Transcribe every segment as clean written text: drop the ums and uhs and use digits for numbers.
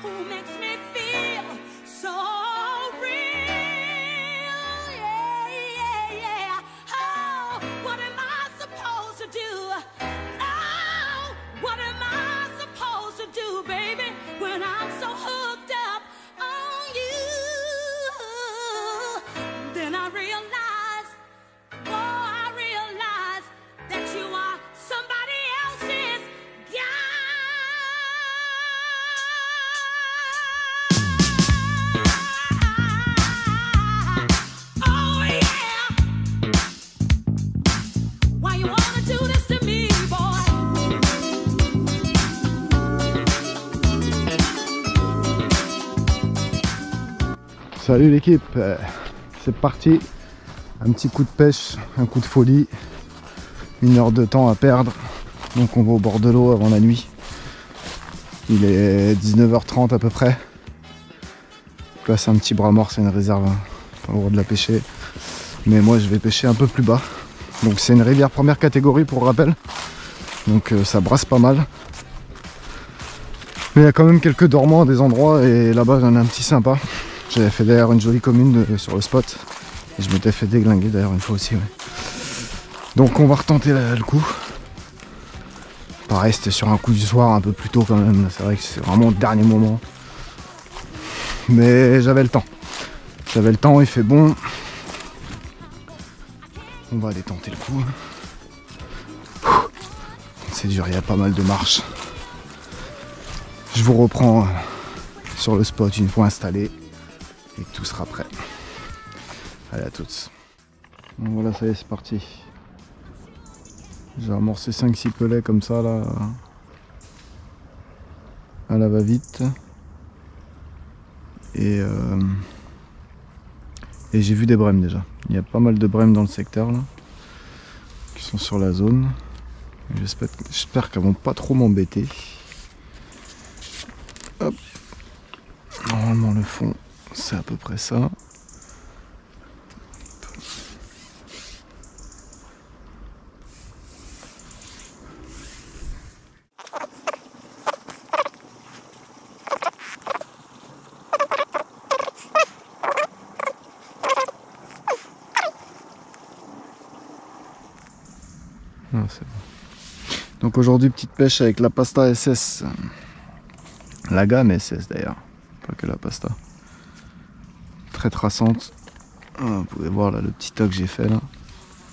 who makes me feel so real. Yeah, yeah, yeah. Oh, what am I supposed to do? Oh, what am I supposed to do, baby, when I'm so hooked up on you? Then I realize, oh, I realize that you are somebody else's guy. Oh yeah. Why you wanna do this to me, boy? Salut l'équipe, c'est parti. Un petit coup de pêche, un coup de folie. 1 heure de temps à perdre. Donc on va au bord de l'eau avant la nuit. Il est 19h30 à peu près. Là c'est un petit bras mort, c'est une réserve, hein. Pas le droit de la pêcher. Mais moi je vais pêcher un peu plus bas. Donc c'est une rivière première catégorie pour rappel. Donc ça brasse pas mal. Mais il y a quand même quelques dormants à des endroits et là-bas j'en ai un petit sympa. J'avais fait d'ailleurs une jolie commune sur le spot. Et je m'étais fait déglinguer d'ailleurs une fois aussi. Ouais. Donc on va retenter le coup. Pareil, c'était sur un coup du soir un peu plus tôt quand même. C'est vrai que c'est vraiment le dernier moment. Mais j'avais le temps. J'avais le temps, il fait bon. On va aller tenter le coup. C'est dur, il y a pas mal de marches. Je vous reprends sur le spot une fois installé. Et que tout sera prêt. Allez, à toutes. Donc voilà, ça y est, c'est parti. J'ai amorcé 5-6 pelets comme ça là. À la va-vite. Et j'ai vu des brèmes déjà. Il y a pas mal de brèmes dans le secteur là. Qui sont sur la zone. J'espère qu'elles vont pas trop m'embêter. Hop. Normalement le fond, c'est à peu près ça. Ah, c'est bon. Donc aujourd'hui petite pêche avec la pasta SS. La gamme SS d'ailleurs, pas que la pasta. Très traçante. Ah, vous pouvez voir là le petit tas que j'ai fait là.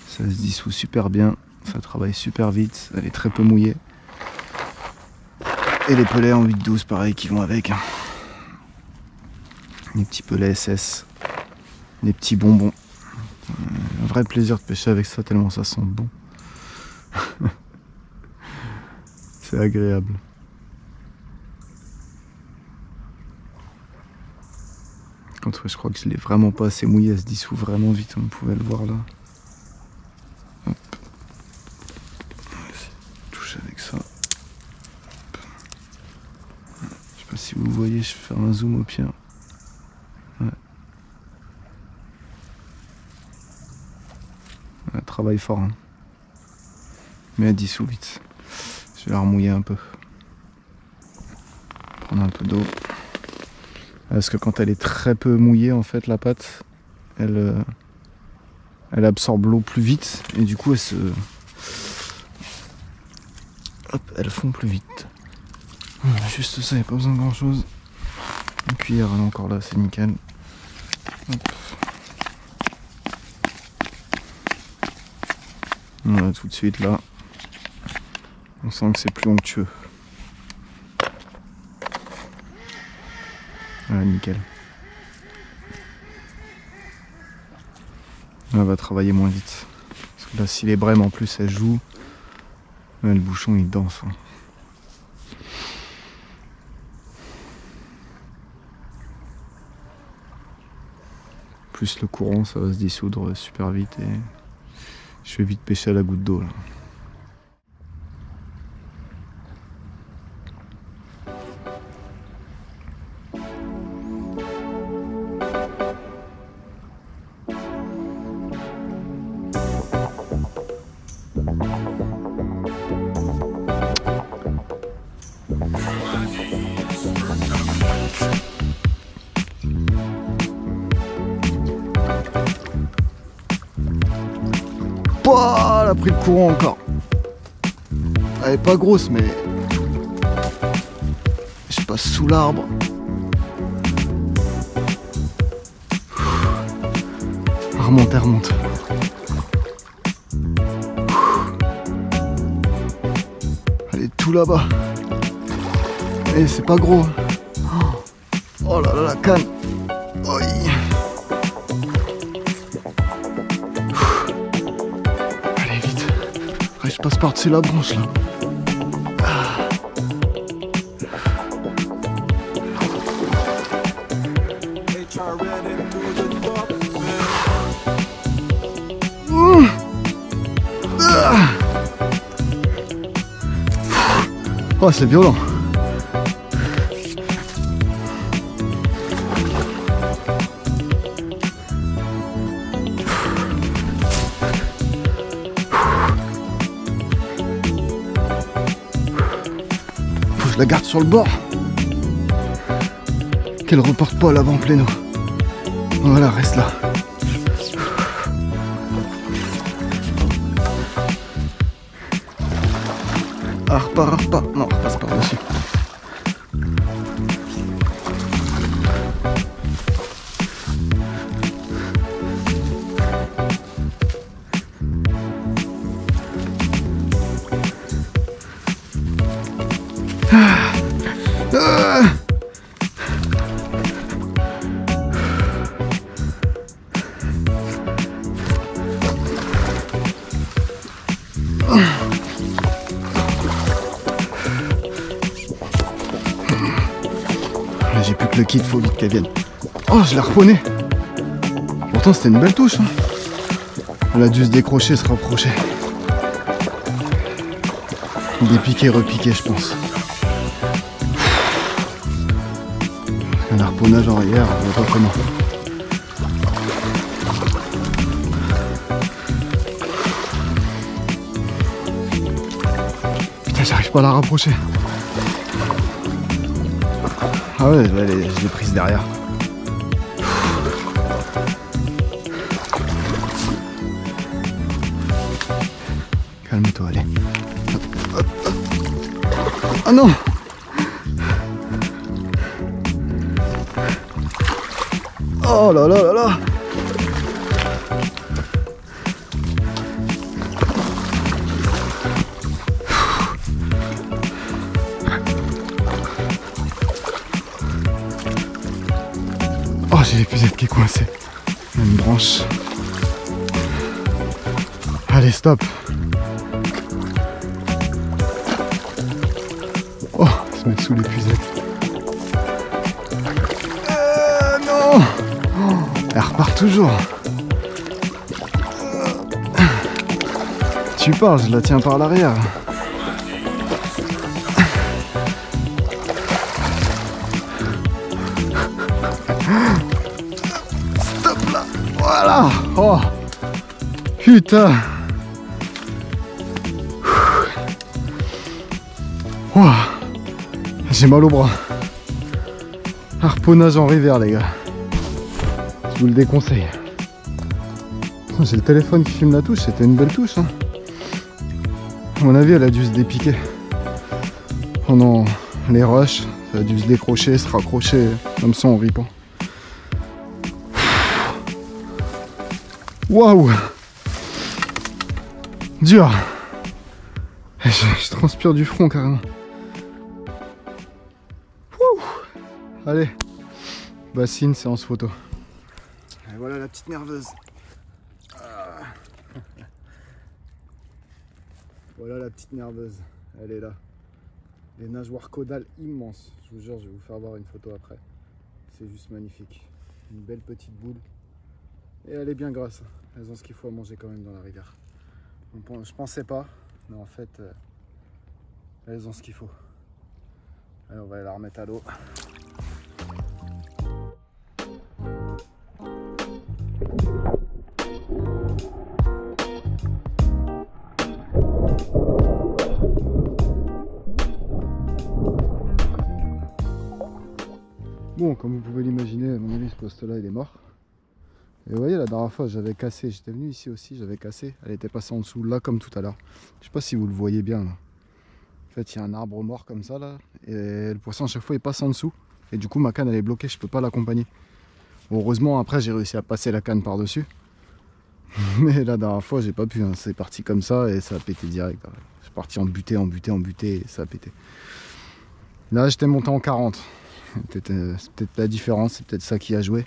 Ça se dissout super bien, ça travaille super vite, elle est très peu mouillée. Et les pelets en 8-12 pareil qui vont avec. Les petits pelets SS, les petits bonbons. Un vrai plaisir de pêcher avec ça tellement ça sent bon. C'est agréable. Contre, je crois que je l'ai vraiment pas assez mouillé, elle se dissout vraiment vite, on pouvait le voir là. Hop. Je touche avec ça. Hop. Je sais pas si vous voyez, je vais faire un zoom au pied. Ouais. Elle travaille fort, hein. Mais elle dissout vite. Je vais la remouiller un peu. Prendre un peu d'eau. Parce que quand elle est très peu mouillée, en fait, la pâte, elle absorbe l'eau plus vite. Et du coup, elle fond plus vite. Voilà, juste ça, il n'y a pas besoin de grand chose. Une cuillère, elle est encore là, c'est nickel. Hop. Voilà, tout de suite là. On sent que c'est plus onctueux. Voilà, nickel. Là, elle va travailler moins vite. Parce que là, si les brèmes en plus elles jouent, là, le bouchon il danse. Hein. Plus le courant, ça va se dissoudre super vite et je vais vite pêcher à la goutte d'eau là. Pouah, elle a pris le courant encore. Elle est pas grosse, mais je passe sous l'arbre. Elle remonte, elle remonte. Elle est tout là-bas. Et c'est pas gros. Oh là là, la canne. Oi. Allez, vite. Allez, je passe par-dessus la branche là. Oh, c'est violent. Faut que je la garde sur le bord. Qu'elle reporte pas à l'avant pléno. Voilà, reste là. Ah, repart. Non, repasse par-dessus. J'ai plus que le kit, faut vite qu'elle vienne. Oh, je l'ai reponée. Pourtant, c'était une belle touche. Hein. Elle a dû se décrocher, se rapprocher. Dépiquer, repiquer, je pense. Un harponnage en arrière, je vois pas comment. Putain, j'arrive pas à la rapprocher. Ah ouais, je l'ai prise derrière. Calme-toi, allez. Ah non! Oh là là là là! Oh, j'ai l'épuisette qui est coincée. Une branche. Allez, stop. Oh, se mettre sous l'épuisette. Non! Oh, elle repart toujours. Tu parles, je la tiens par l'arrière. Stop là. Voilà. Oh. Putain. Oh. J'ai mal au bras. Harponnage en rivière, les gars. Je vous le déconseille. J'ai le téléphone qui filme la touche, c'était une belle touche. Hein. À mon avis, elle a dû se dépiquer. Pendant les rushs, ça a dû se décrocher, se raccrocher comme ça en ripant. Waouh! Dur! Je transpire du front carrément. Ouh. Allez, bassine, séance photo. Et voilà la petite nerveuse. Ah. Voilà la petite nerveuse, elle est là. Des nageoires caudales immenses. Je vous jure, je vais vous faire voir une photo après. C'est juste magnifique. Une belle petite boule. Et elle est bien grasse. Elles ont ce qu'il faut à manger quand même dans la rivière. Je pensais pas, mais en fait, elles ont ce qu'il faut. Allez, on va aller la remettre à l'eau. Bon, comme vous pouvez l'imaginer, à mon avis, ce poste-là, il est mort. Et vous voyez, la dernière fois, j'avais cassé. J'étais venu ici aussi, j'avais cassé. Elle était passée en dessous, là, comme tout à l'heure. Je sais pas si vous le voyez bien, là. En fait, il y a un arbre mort comme ça, là. Et le poisson, à chaque fois, il passe en dessous. Et du coup, ma canne, elle est bloquée. Je peux pas l'accompagner. Heureusement, après, j'ai réussi à passer la canne par-dessus. Mais la dernière fois, j'ai pas pu. Hein. C'est parti comme ça et ça a pété direct. Je suis parti en butée et ça a pété. Là, j'étais monté en 40. C'est peut-être la différence, c'est peut-être ça qui a joué.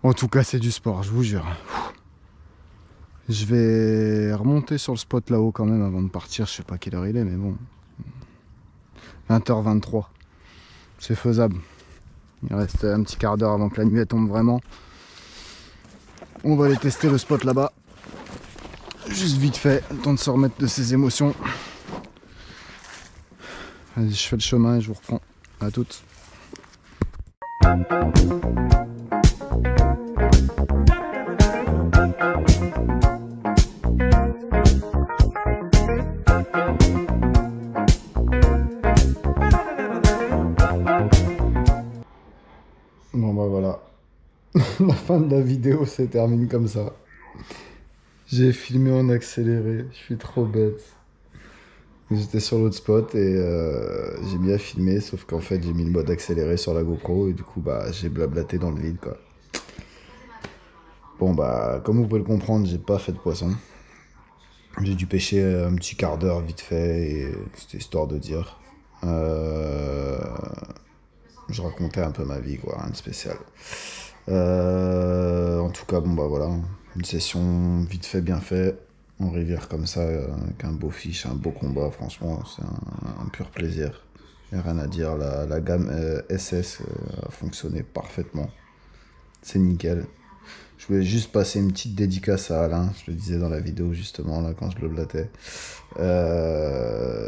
En tout cas, c'est du sport, je vous jure. Je vais remonter sur le spot là-haut quand même avant de partir. Je sais pas quelle heure il est, mais bon. 20h23. C'est faisable. Il reste un petit quart d'heure avant que la nuit tombe vraiment. On va aller tester le spot là-bas. Juste vite fait, le temps de se remettre de ses émotions. Vas-y, je fais le chemin et je vous reprends. À toutes. Bon bah voilà. La fin de la vidéo se termine comme ça. J'ai filmé en accéléré, je suis trop bête. J'étais sur l'autre spot et j'ai bien filmé, sauf qu'en fait j'ai mis le mode accéléré sur la GoPro et du coup bah j'ai blablaté dans le vide quoi. Bon bah comme vous pouvez le comprendre, j'ai pas fait de poisson. J'ai dû pêcher un petit quart d'heure vite fait et c'était histoire de dire. Je racontais un peu ma vie quoi, rien de spécial. En tout cas bon bah voilà, une session vite fait bien fait. En rivière comme ça, avec un beau fiche, un beau combat, franchement, c'est un pur plaisir. Il n'y a rien à dire, la gamme SS a fonctionné parfaitement. C'est nickel. Je voulais juste passer une petite dédicace à Alain, je le disais dans la vidéo justement, là, quand je le blattais.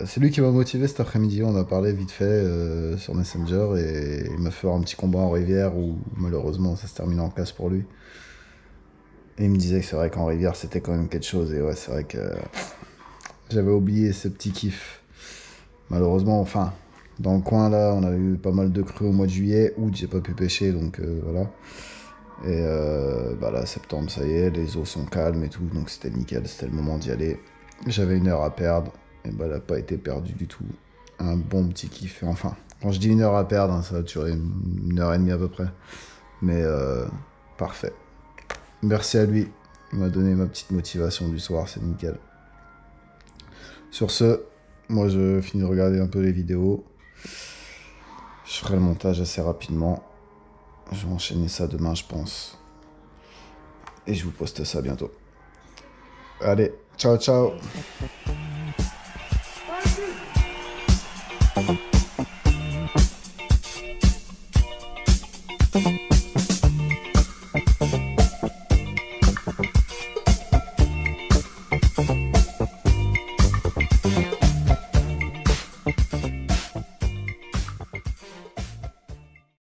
C'est lui qui m'a motivé cet après-midi, on a parlé vite fait sur Messenger, et il m'a fait un petit combat en rivière où malheureusement ça se termine en casse pour lui. Et il me disait que c'est vrai qu'en rivière c'était quand même quelque chose. Et ouais, c'est vrai que j'avais oublié ce petit kiff. Malheureusement, enfin, dans le coin là, on a eu pas mal de crues au mois de juillet. Août, j'ai pas pu pêcher, donc voilà. Et bah là, septembre, ça y est, les eaux sont calmes et tout, donc c'était nickel, c'était le moment d'y aller. J'avais 1 heure à perdre, et bah elle a pas été perdue du tout. Un bon petit kiff. Enfin, quand je dis 1 heure à perdre, hein, ça va durer 1h30 à peu près. Mais parfait. Merci à lui, il m'a donné ma petite motivation du soir, c'est nickel. Sur ce, moi je finis de regarder un peu les vidéos. Je ferai le montage assez rapidement. Je vais enchaîner ça demain, je pense. Et je vous poste ça bientôt. Allez, ciao ciao.